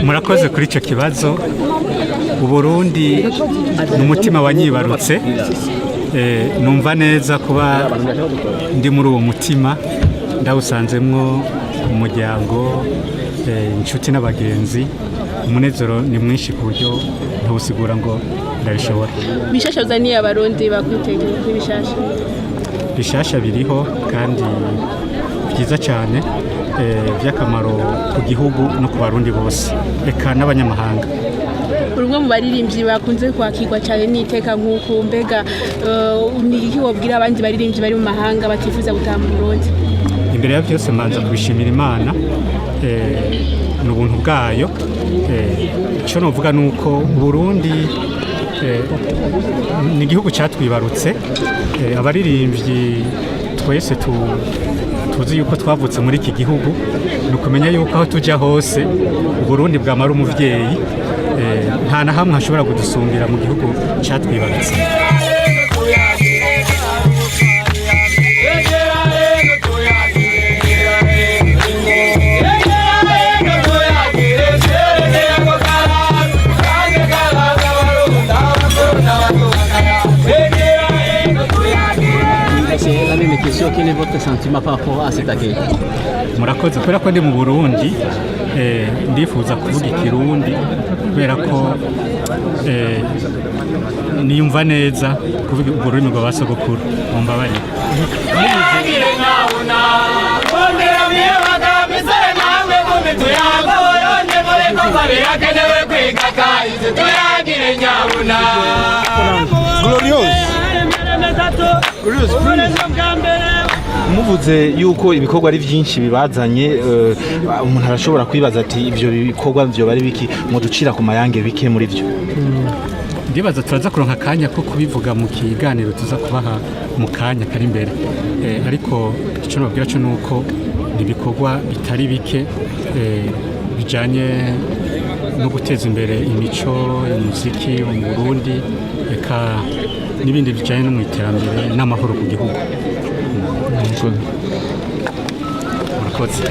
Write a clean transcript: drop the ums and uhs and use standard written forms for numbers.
murakoze kuri icyo kibazo. Uburundi ni umutima wanyibarutse, numva neza kuba ndi muri uwo mutima, ndawusanzemwo umuryango, inshuti n'abagenzi. Umunezero ni mwinshi ku buryo ntawusigura ngo ndabishobora. Bishasha uzaniye abarundi bakwiteguye kubishasha? Bishasha biriho kandi byiza cyane, by'akamaro ku gihugu no ku barundi bose, eka n'abanyamahanga. Urumwe mu baririmbyi bakunze kwakirwa cyane n'iteka nk'uko, mbega ni iki wabwira abandi baririmbyi bari mu mahanga batifuza gutaha mu Burundi? Imbere ya byose mbanza kubishimira Imana, ni ubuntu bwayo. Icyo novuga ni uko Burundi ni igihugu cyatwibarutse. Abaririmbyi twese tuzi yuko twavutse muri iki gihugu, ni ukumenya yuko aho tujya hose Burundi bwamara umuvyeyi, nta na hamwe hashobora kudusumbira mu gihugu cyatwibarutse. Quel est votre sentiment par rapport à cette accueil? Murakoze, kubera ko ndi mu Burundi, ndifuza kuvuga ikirundi kubera ko niyumva neza kuvuga urwo rurimi rwa basogokuru. Mumbabarire. Muvuze yuko ibikorwa ari byinshi bibazanye, umuntu arashobora kwibaza ati ibyo bikorwa byo bari biki, mu ducira ku mayange bike muri byo? Ndibaza turaza kuronka akanya ko kubivuga mu kiganiro tuza kubaha mu kanya kari imbere, ariko icyo nababwira cyo nuko ibikorwa bitari bike bijanye no guteza imbere imico y'umuziki mu Burundi, eka n'ibindi bijanye no mu iterambere n'amahoro ku gihugu. Murakoze.